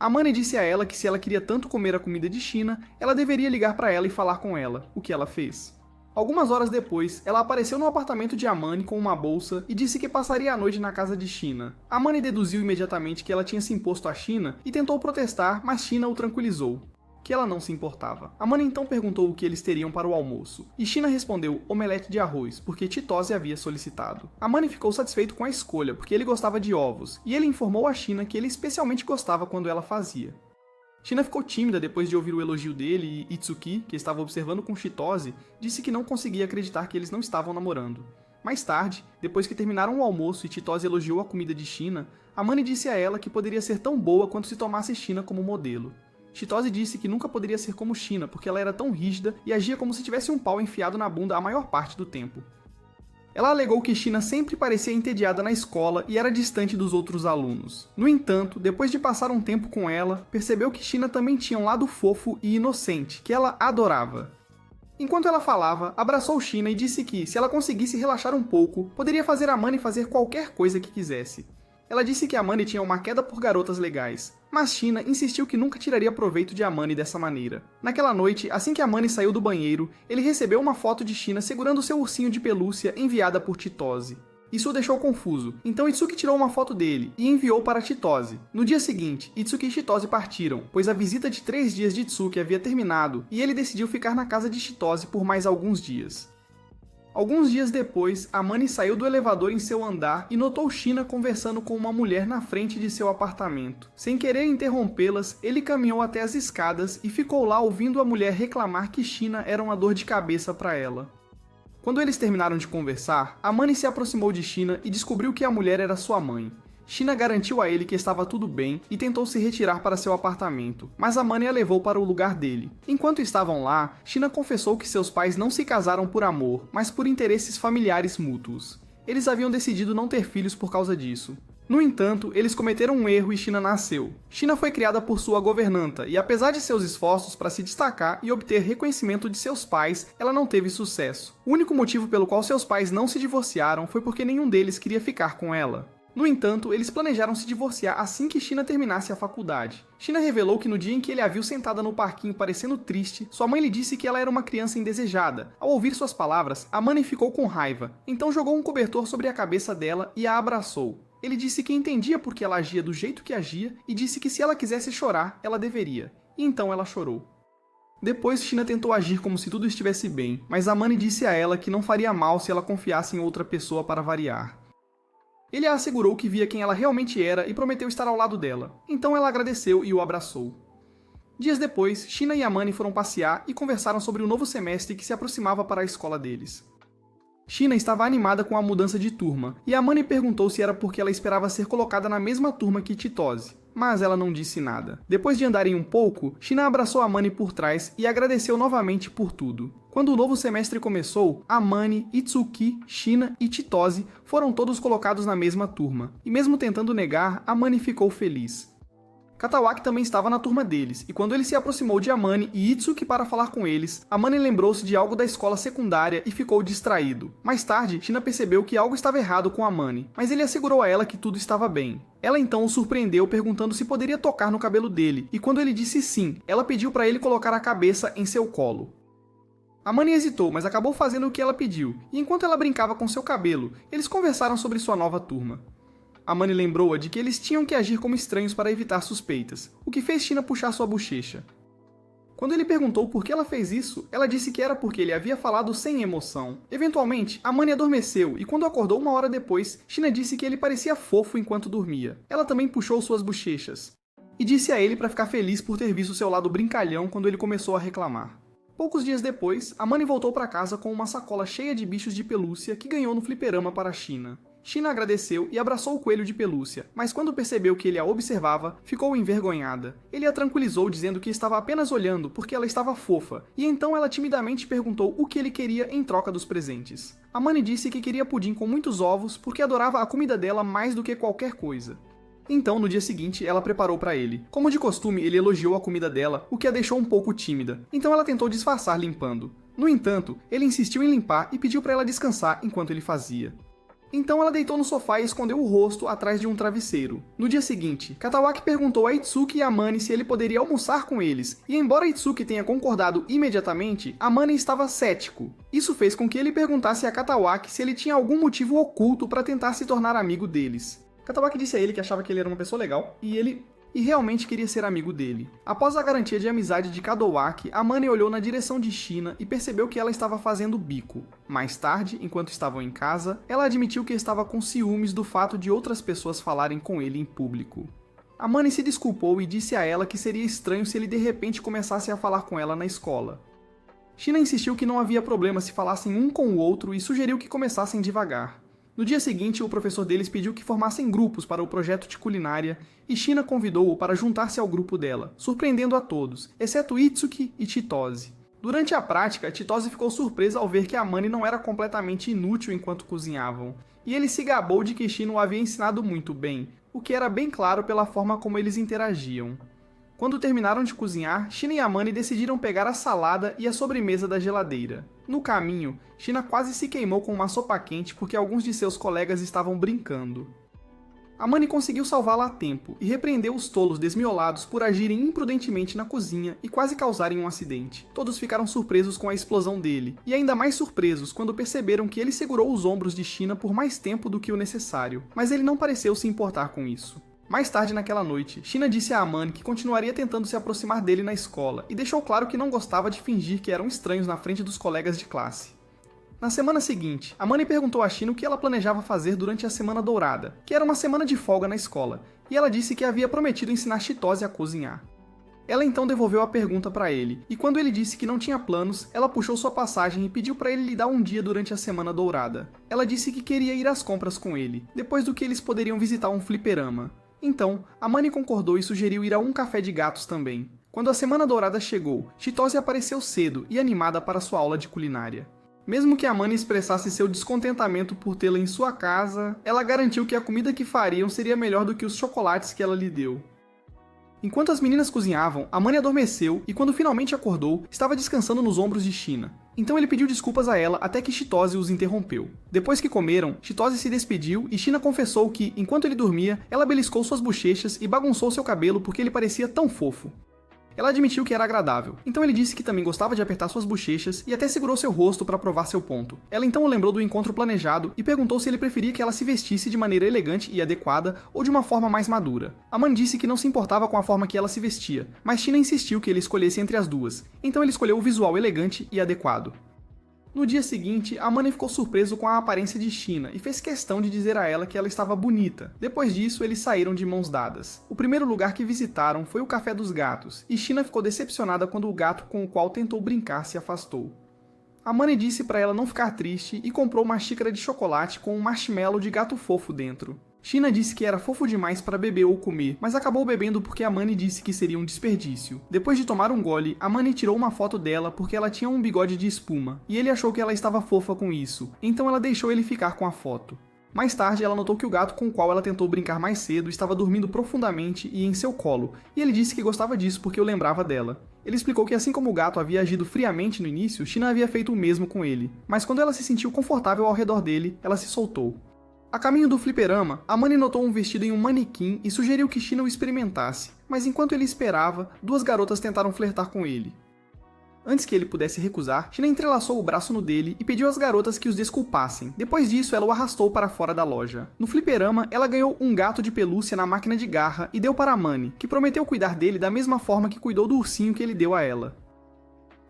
Amane disse a ela que se ela queria tanto comer a comida de China, ela deveria ligar para ela e falar com ela, o que ela fez. Algumas horas depois, ela apareceu no apartamento de Amane com uma bolsa e disse que passaria a noite na casa de China. Amane deduziu imediatamente que ela tinha se imposto a China e tentou protestar, mas China o tranquilizou, que ela não se importava. Amane então perguntou o que eles teriam para o almoço, e China respondeu omelete de arroz, porque Chitose havia solicitado. Amane ficou satisfeito com a escolha, porque ele gostava de ovos, e ele informou a China que ele especialmente gostava quando ela fazia. China ficou tímida depois de ouvir o elogio dele e Itsuki, que estava observando com Chitose, disse que não conseguia acreditar que eles não estavam namorando. Mais tarde, depois que terminaram o almoço e Chitose elogiou a comida de China, Amane disse a ela que poderia ser tão boa quanto se tomasse China como modelo. Chitose disse que nunca poderia ser como China porque ela era tão rígida e agia como se tivesse um pau enfiado na bunda a maior parte do tempo. Ela alegou que China sempre parecia entediada na escola e era distante dos outros alunos. No entanto, depois de passar um tempo com ela, percebeu que China também tinha um lado fofo e inocente, que ela adorava. Enquanto ela falava, abraçou China e disse que, se ela conseguisse relaxar um pouco, poderia fazer Amane fazer qualquer coisa que quisesse. Ela disse que Amane tinha uma queda por garotas legais, mas China insistiu que nunca tiraria proveito de Amane dessa maneira. Naquela noite, assim que Amane saiu do banheiro, ele recebeu uma foto de China segurando seu ursinho de pelúcia enviada por Chitose. Isso o deixou confuso, então Itsuki tirou uma foto dele e enviou para Chitose. No dia seguinte, Itsuki e Chitose partiram, pois a visita de 3 dias de Itsuki havia terminado e ele decidiu ficar na casa de Chitose por mais alguns dias. Alguns dias depois, Amane saiu do elevador em seu andar e notou China conversando com uma mulher na frente de seu apartamento. Sem querer interrompê-las, ele caminhou até as escadas e ficou lá ouvindo a mulher reclamar que China era uma dor de cabeça para ela. Quando eles terminaram de conversar, Amane se aproximou de China e descobriu que a mulher era sua mãe. China garantiu a ele que estava tudo bem e tentou se retirar para seu apartamento, mas Amane a levou para o lugar dele. Enquanto estavam lá, China confessou que seus pais não se casaram por amor, mas por interesses familiares mútuos. Eles haviam decidido não ter filhos por causa disso. No entanto, eles cometeram um erro e China nasceu. China foi criada por sua governanta e, apesar de seus esforços para se destacar e obter reconhecimento de seus pais, ela não teve sucesso. O único motivo pelo qual seus pais não se divorciaram foi porque nenhum deles queria ficar com ela. No entanto, eles planejaram se divorciar assim que China terminasse a faculdade. China revelou que no dia em que ele a viu sentada no parquinho parecendo triste, sua mãe lhe disse que ela era uma criança indesejada. Ao ouvir suas palavras, Amane ficou com raiva, então jogou um cobertor sobre a cabeça dela e a abraçou. Ele disse que entendia por que ela agia do jeito que agia e disse que se ela quisesse chorar, ela deveria. E então ela chorou. Depois, China tentou agir como se tudo estivesse bem, mas Amane disse a ela que não faria mal se ela confiasse em outra pessoa para variar. Ele a assegurou que via quem ela realmente era e prometeu estar ao lado dela. Então ela agradeceu e o abraçou. Dias depois, China e Amane foram passear e conversaram sobre o novo semestre que se aproximava para a escola deles. China estava animada com a mudança de turma, e Amane perguntou se era porque ela esperava ser colocada na mesma turma que Chitose, mas ela não disse nada. Depois de andarem um pouco, China abraçou Amane por trás e agradeceu novamente por tudo. Quando o novo semestre começou, Amane, Itsuki, China e Chitose foram todos colocados na mesma turma, e mesmo tentando negar, Amane ficou feliz. Katawaki também estava na turma deles, e quando ele se aproximou de Amane e Itsuki para falar com eles, Amane lembrou-se de algo da escola secundária e ficou distraído. Mais tarde, China percebeu que algo estava errado com Amane, mas ele assegurou a ela que tudo estava bem. Ela então o surpreendeu perguntando se poderia tocar no cabelo dele, e quando ele disse sim, ela pediu para ele colocar a cabeça em seu colo. Amane hesitou, mas acabou fazendo o que ela pediu, e enquanto ela brincava com seu cabelo, eles conversaram sobre sua nova turma. Amane lembrou-a de que eles tinham que agir como estranhos para evitar suspeitas, o que fez China puxar sua bochecha. Quando ele perguntou por que ela fez isso, ela disse que era porque ele havia falado sem emoção. Eventualmente, Amane adormeceu e quando acordou uma hora depois, China disse que ele parecia fofo enquanto dormia. Ela também puxou suas bochechas. E disse a ele para ficar feliz por ter visto seu lado brincalhão quando ele começou a reclamar. Poucos dias depois, Amane voltou para casa com uma sacola cheia de bichos de pelúcia que ganhou no fliperama para China. China agradeceu e abraçou o coelho de pelúcia, mas quando percebeu que ele a observava, ficou envergonhada. Ele a tranquilizou dizendo que estava apenas olhando porque ela estava fofa, e então ela timidamente perguntou o que ele queria em troca dos presentes. Amane disse que queria pudim com muitos ovos porque adorava a comida dela mais do que qualquer coisa. Então, no dia seguinte, ela preparou para ele. Como de costume, ele elogiou a comida dela, o que a deixou um pouco tímida. Então ela tentou disfarçar limpando. No entanto, ele insistiu em limpar e pediu para ela descansar enquanto ele fazia. Então ela deitou no sofá e escondeu o rosto atrás de um travesseiro. No dia seguinte, Katawaki perguntou a Itsuki e a Mani se ele poderia almoçar com eles, e embora Itsuki tenha concordado imediatamente, a Mani estava cético. Isso fez com que ele perguntasse a Katawaki se ele tinha algum motivo oculto para tentar se tornar amigo deles. Katawaki disse a ele que achava que ele era uma pessoa legal, e realmente queria ser amigo dele. Após a garantia de amizade de Kadowaki, a Mani olhou na direção de Shina e percebeu que ela estava fazendo bico. Mais tarde, enquanto estavam em casa, ela admitiu que estava com ciúmes do fato de outras pessoas falarem com ele em público. A Mani se desculpou e disse a ela que seria estranho se ele de repente começasse a falar com ela na escola. Shina insistiu que não havia problema se falassem um com o outro e sugeriu que começassem devagar. No dia seguinte, o professor deles pediu que formassem grupos para o projeto de culinária e Shina convidou-o para juntar-se ao grupo dela, surpreendendo a todos, exceto Itsuki e Chitose. Durante a prática, Chitose ficou surpresa ao ver que a Mani não era completamente inútil enquanto cozinhavam, e ele se gabou de que Shina o havia ensinado muito bem, o que era bem claro pela forma como eles interagiam. Quando terminaram de cozinhar, Shina e a Mani decidiram pegar a salada e a sobremesa da geladeira. No caminho, Shina quase se queimou com uma sopa quente porque alguns de seus colegas estavam brincando. A Mani conseguiu salvá-la a tempo e repreendeu os tolos desmiolados por agirem imprudentemente na cozinha e quase causarem um acidente. Todos ficaram surpresos com a explosão dele, e ainda mais surpresos quando perceberam que ele segurou os ombros de Shina por mais tempo do que o necessário, mas ele não pareceu se importar com isso. Mais tarde naquela noite, Shina disse a Mani que continuaria tentando se aproximar dele na escola e deixou claro que não gostava de fingir que eram estranhos na frente dos colegas de classe. Na semana seguinte, a Mani perguntou a Shina o que ela planejava fazer durante a Semana Dourada, que era uma semana de folga na escola, e ela disse que havia prometido ensinar Chitose a cozinhar. Ela então devolveu a pergunta para ele, e quando ele disse que não tinha planos, ela puxou sua passagem e pediu para ele lhe dar um dia durante a Semana Dourada. Ela disse que queria ir às compras com ele, depois do que eles poderiam visitar um fliperama. Então, a Mani concordou e sugeriu ir a um café de gatos também. Quando a Semana Dourada chegou, Chitose apareceu cedo e animada para sua aula de culinária. Mesmo que a Mani expressasse seu descontentamento por tê-la em sua casa, ela garantiu que a comida que fariam seria melhor do que os chocolates que ela lhe deu. Enquanto as meninas cozinhavam, a Mani adormeceu e quando finalmente acordou, estava descansando nos ombros de Shina. Então ele pediu desculpas a ela até que Chitose os interrompeu. Depois que comeram, Chitose se despediu e Shina confessou que, enquanto ele dormia, ela beliscou suas bochechas e bagunçou seu cabelo porque ele parecia tão fofo. Ela admitiu que era agradável, então ele disse que também gostava de apertar suas bochechas e até segurou seu rosto para provar seu ponto. Ela então o lembrou do encontro planejado e perguntou se ele preferia que ela se vestisse de maneira elegante e adequada ou de uma forma mais madura. A Mani disse que não se importava com a forma que ela se vestia, mas Shina insistiu que ele escolhesse entre as duas, então ele escolheu o visual elegante e adequado. No dia seguinte, a Mani ficou surpreso com a aparência de Shina e fez questão de dizer a ela que ela estava bonita. Depois disso, eles saíram de mãos dadas. O primeiro lugar que visitaram foi o Café dos Gatos, e Shina ficou decepcionada quando o gato com o qual tentou brincar se afastou. A Mani disse para ela não ficar triste e comprou uma xícara de chocolate com um marshmallow de gato fofo dentro. Shina disse que era fofo demais para beber ou comer, mas acabou bebendo porque a Mani disse que seria um desperdício. Depois de tomar um gole, a Mani tirou uma foto dela porque ela tinha um bigode de espuma, e ele achou que ela estava fofa com isso, então ela deixou ele ficar com a foto. Mais tarde, ela notou que o gato com o qual ela tentou brincar mais cedo estava dormindo profundamente e em seu colo, e ele disse que gostava disso porque o lembrava dela. Ele explicou que assim como o gato havia agido friamente no início, Shina havia feito o mesmo com ele, mas quando ela se sentiu confortável ao redor dele, ela se soltou. A caminho do fliperama, a Mani notou um vestido em um manequim e sugeriu que Shina o experimentasse, mas enquanto ele esperava, duas garotas tentaram flertar com ele. Antes que ele pudesse recusar, Shina entrelaçou o braço no dele e pediu às garotas que os desculpassem. Depois disso, ela o arrastou para fora da loja. No fliperama, ela ganhou um gato de pelúcia na máquina de garra e deu para a Mani, que prometeu cuidar dele da mesma forma que cuidou do ursinho que ele deu a ela.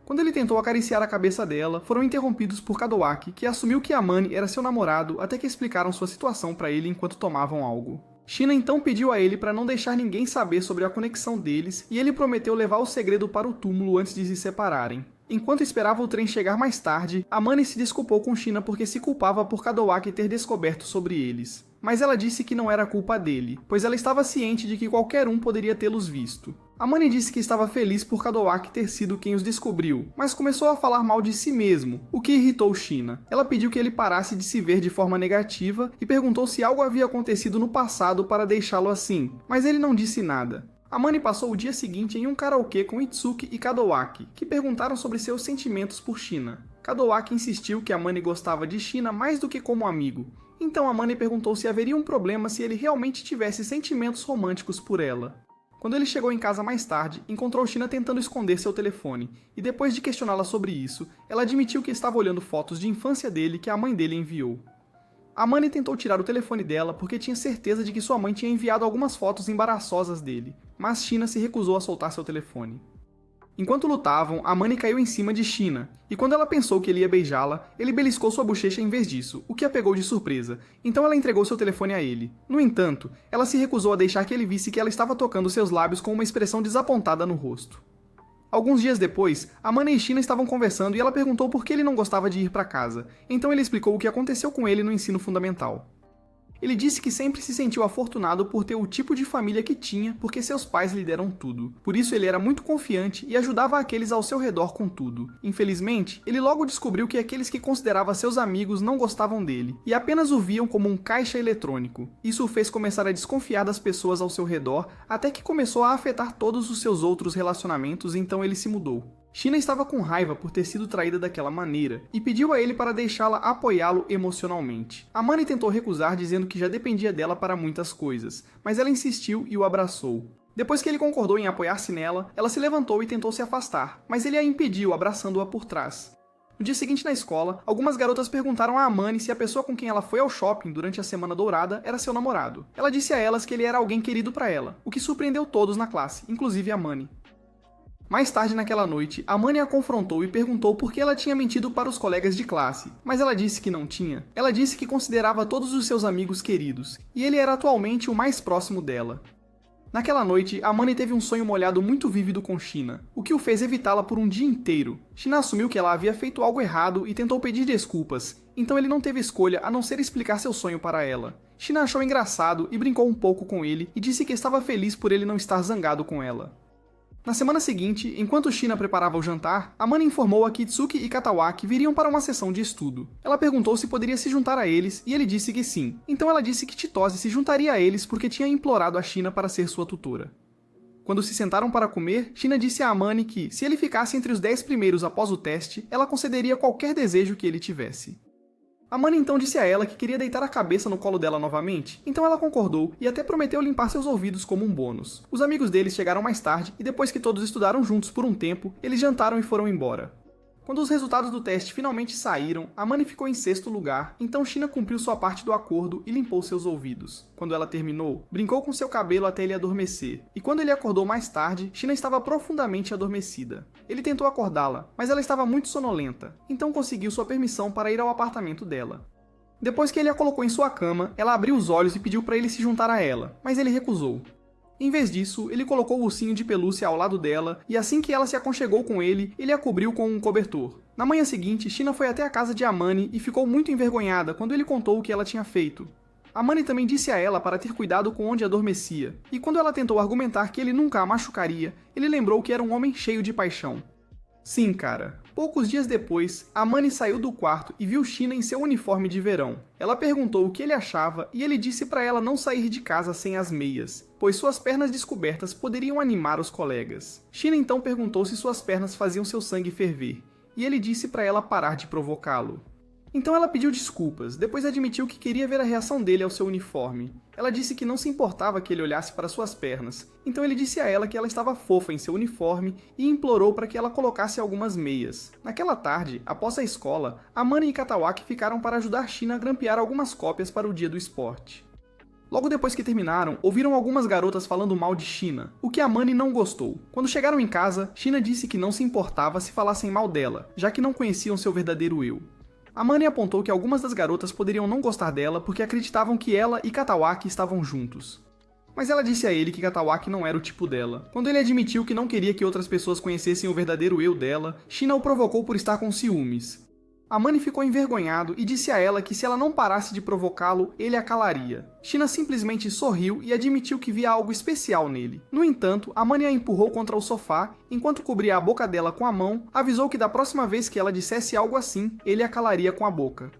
Quando ele tentou acariciar a cabeça dela, foram interrompidos por Kadowaki, que assumiu que a Mani era seu namorado até que explicaram sua situação para ele enquanto tomavam algo. Shina então pediu a ele para não deixar ninguém saber sobre a conexão deles e ele prometeu levar o segredo para o túmulo antes de se separarem. Enquanto esperava o trem chegar mais tarde, a Mani se desculpou com Shina porque se culpava por Kadowaki ter descoberto sobre eles. mas ela disse que não era culpa dele, pois ela estava ciente de que qualquer um poderia tê-los visto. Amani disse que estava feliz por Kadowaki ter sido quem os descobriu, mas começou a falar mal de si mesmo, o que irritou Shina. Ela pediu que ele parasse de se ver de forma negativa e perguntou se algo havia acontecido no passado para deixá-lo assim, mas ele não disse nada. Amani passou o dia seguinte em um karaokê com Itsuki e Kadowaki, que perguntaram sobre seus sentimentos por Shina. Kadowaki insistiu que Amani gostava de Shina mais do que como amigo, então Amani perguntou se haveria um problema se ele realmente tivesse sentimentos românticos por ela. Quando ele chegou em casa mais tarde, encontrou Shina tentando esconder seu telefone, e depois de questioná-la sobre isso, ela admitiu que estava olhando fotos de infância dele que a mãe dele enviou. Amani tentou tirar o telefone dela porque tinha certeza de que sua mãe tinha enviado algumas fotos embaraçosas dele, mas Shina se recusou a soltar seu telefone. Enquanto lutavam, Amani caiu em cima de Shina, e quando ela pensou que ele ia beijá-la, ele beliscou sua bochecha em vez disso, o que a pegou de surpresa, então ela entregou seu telefone a ele. No entanto, ela se recusou a deixar que ele visse que ela estava tocando seus lábios com uma expressão desapontada no rosto. Alguns dias depois, Amani e Shina estavam conversando e ela perguntou por que ele não gostava de ir para casa, então ele explicou o que aconteceu com ele no ensino fundamental. Ele disse que sempre se sentiu afortunado por ter o tipo de família que tinha porque seus pais lhe deram tudo. Por isso ele era muito confiante e ajudava aqueles ao seu redor com tudo. Infelizmente, ele logo descobriu que aqueles que considerava seus amigos não gostavam dele e apenas o viam como um caixa eletrônico. Isso o fez começar a desconfiar das pessoas ao seu redor até que começou a afetar todos os seus outros relacionamentos, então ele se mudou. Shina estava com raiva por ter sido traída daquela maneira e pediu a ele para deixá-la apoiá-lo emocionalmente. Amani tentou recusar dizendo que já dependia dela para muitas coisas, mas ela insistiu e o abraçou. Depois que ele concordou em apoiar-se nela, ela se levantou e tentou se afastar, mas ele a impediu abraçando-a por trás. No dia seguinte na escola, algumas garotas perguntaram a Amani se a pessoa com quem ela foi ao shopping durante a Semana Dourada era seu namorado. Ela disse a elas que ele era alguém querido para ela, o que surpreendeu todos na classe, inclusive Amani. Mais tarde naquela noite, Amani a confrontou e perguntou por que ela tinha mentido para os colegas de classe, mas ela disse que não tinha. Ela disse que considerava todos os seus amigos queridos, e ele era atualmente o mais próximo dela. Naquela noite, Amani teve um sonho molhado muito vívido com Shina, o que o fez evitá-la por um dia inteiro. Shina assumiu que ela havia feito algo errado e tentou pedir desculpas, então ele não teve escolha a não ser explicar seu sonho para ela. Shina achou engraçado e brincou um pouco com ele e disse que estava feliz por ele não estar zangado com ela. Na semana seguinte, enquanto Shina preparava o jantar, Amani informou a que Itsuki e Kadowaki viriam para uma sessão de estudo. Ela perguntou se poderia se juntar a eles e ele disse que sim. Então ela disse que Chitose se juntaria a eles porque tinha implorado a Shina para ser sua tutora. Quando se sentaram para comer, Shina disse a Amani que, se ele ficasse entre os 10 primeiros após o teste, ela concederia qualquer desejo que ele tivesse. Amani então disse a ela que queria deitar a cabeça no colo dela novamente, então ela concordou e até prometeu limpar seus ouvidos como um bônus. Os amigos deles chegaram mais tarde e depois que todos estudaram juntos por um tempo, eles jantaram e foram embora. Quando os resultados do teste finalmente saíram, Amani ficou em 6º lugar, então Shina cumpriu sua parte do acordo e limpou seus ouvidos. Quando ela terminou, brincou com seu cabelo até ele adormecer, e quando ele acordou mais tarde, Shina estava profundamente adormecida. Ele tentou acordá-la, mas ela estava muito sonolenta, então conseguiu sua permissão para ir ao apartamento dela. Depois que ele a colocou em sua cama, ela abriu os olhos e pediu para ele se juntar a ela, mas ele recusou. Em vez disso, ele colocou o ursinho de pelúcia ao lado dela, e assim que ela se aconchegou com ele, ele a cobriu com um cobertor. Na manhã seguinte, Shina foi até a casa de Amani e ficou muito envergonhada quando ele contou o que ela tinha feito. Amani também disse a ela para ter cuidado com onde adormecia, e quando ela tentou argumentar que ele nunca a machucaria, ele lembrou que era um homem cheio de paixão. Sim, cara. Poucos dias depois, Amani saiu do quarto e viu Shina em seu uniforme de verão. Ela perguntou o que ele achava e ele disse para ela não sair de casa sem as meias, pois suas pernas descobertas poderiam animar os colegas. Shina então perguntou se suas pernas faziam seu sangue ferver, e ele disse para ela parar de provocá-lo. Então ela pediu desculpas, depois admitiu que queria ver a reação dele ao seu uniforme. Ela disse que não se importava que ele olhasse para suas pernas, então ele disse a ela que ela estava fofa em seu uniforme e implorou para que ela colocasse algumas meias. Naquela tarde, após a escola, Amani e Kadowaki ficaram para ajudar Shina a grampear algumas cópias para o dia do esporte. Logo depois que terminaram, ouviram algumas garotas falando mal de Shina, o que Amani não gostou. Quando chegaram em casa, Shina disse que não se importava se falassem mal dela, já que não conheciam seu verdadeiro eu. Amani apontou que algumas das garotas poderiam não gostar dela porque acreditavam que ela e Kadowaki estavam juntos. Mas ela disse a ele que Kadowaki não era o tipo dela. Quando ele admitiu que não queria que outras pessoas conhecessem o verdadeiro eu dela, Shina o provocou por estar com ciúmes. Amani ficou envergonhado e disse a ela que se ela não parasse de provocá-lo, ele a calaria. Shina simplesmente sorriu e admitiu que via algo especial nele. No entanto, Amani a empurrou contra o sofá, enquanto cobria a boca dela com a mão, avisou que da próxima vez que ela dissesse algo assim, ele a calaria com a boca.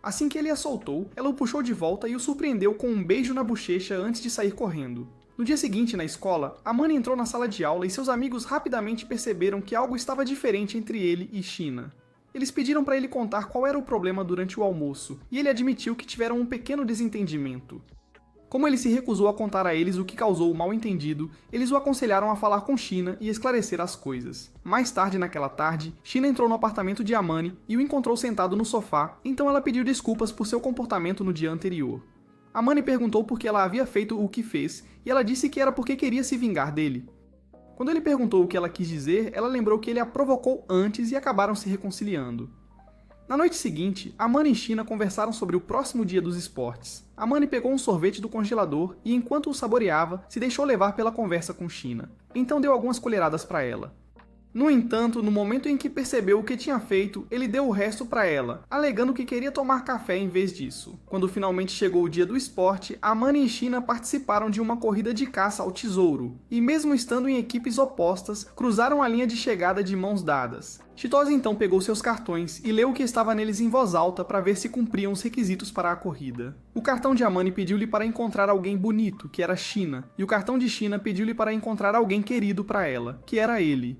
Assim que ele a soltou, ela o puxou de volta e o surpreendeu com um beijo na bochecha antes de sair correndo. No dia seguinte, na escola, Amani entrou na sala de aula e seus amigos rapidamente perceberam que algo estava diferente entre ele e Shina. Eles pediram para ele contar qual era o problema durante o almoço, e ele admitiu que tiveram um pequeno desentendimento. Como ele se recusou a contar a eles o que causou o mal-entendido, eles o aconselharam a falar com Shina e esclarecer as coisas. Mais tarde naquela tarde, Shina entrou no apartamento de Amani e o encontrou sentado no sofá, então ela pediu desculpas por seu comportamento no dia anterior. Amani perguntou por que ela havia feito o que fez, e ela disse que era porque queria se vingar dele. Quando ele perguntou o que ela quis dizer, ela lembrou que ele a provocou antes e acabaram se reconciliando. Na noite seguinte, Amani e Shina conversaram sobre o próximo dia dos esportes. Amani pegou um sorvete do congelador e, enquanto o saboreava, se deixou levar pela conversa com Shina. Então deu algumas colheradas para ela. No entanto, no momento em que percebeu o que tinha feito, ele deu o resto para ela, alegando que queria tomar café em vez disso. Quando finalmente chegou o dia do esporte, Amani e Shina participaram de uma corrida de caça ao tesouro, e mesmo estando em equipes opostas, cruzaram a linha de chegada de mãos dadas. Chitose então pegou seus cartões e leu o que estava neles em voz alta para ver se cumpriam os requisitos para a corrida. O cartão de Amani pediu-lhe para encontrar alguém bonito, que era Shina, e o cartão de Shina pediu-lhe para encontrar alguém querido para ela, que era ele.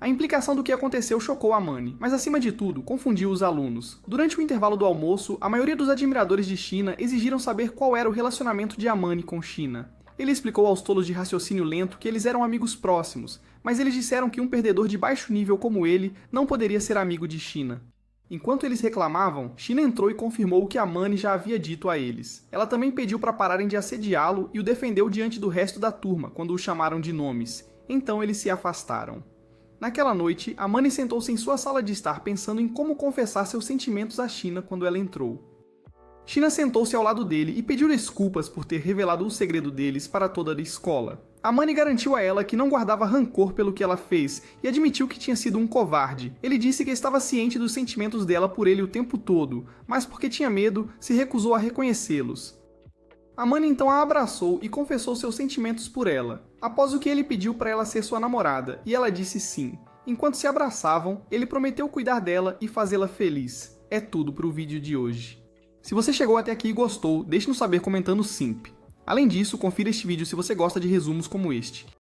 A implicação do que aconteceu chocou Amani, mas acima de tudo, confundiu os alunos. Durante o intervalo do almoço, a maioria dos admiradores de Shina exigiram saber qual era o relacionamento de Amani com Shina. Ele explicou aos tolos de raciocínio lento que eles eram amigos próximos, mas eles disseram que um perdedor de baixo nível como ele não poderia ser amigo de Shina. Enquanto eles reclamavam, Shina entrou e confirmou o que Amani já havia dito a eles. Ela também pediu para pararem de assediá-lo e o defendeu diante do resto da turma, quando o chamaram de nomes. Então eles se afastaram. Naquela noite, Amani sentou-se em sua sala de estar pensando em como confessar seus sentimentos a Shina quando ela entrou. Shina sentou-se ao lado dele e pediu desculpas por ter revelado o segredo deles para toda a escola. Amani garantiu a ela que não guardava rancor pelo que ela fez e admitiu que tinha sido um covarde. Ele disse que estava ciente dos sentimentos dela por ele o tempo todo, mas porque tinha medo, se recusou a reconhecê-los. Amani então a abraçou e confessou seus sentimentos por ela, após o que ele pediu para ela ser sua namorada, e ela disse sim. Enquanto se abraçavam, ele prometeu cuidar dela e fazê-la feliz. É tudo para o vídeo de hoje. Se você chegou até aqui e gostou, deixe-nos saber comentando Simp. Além disso, confira este vídeo se você gosta de resumos como este.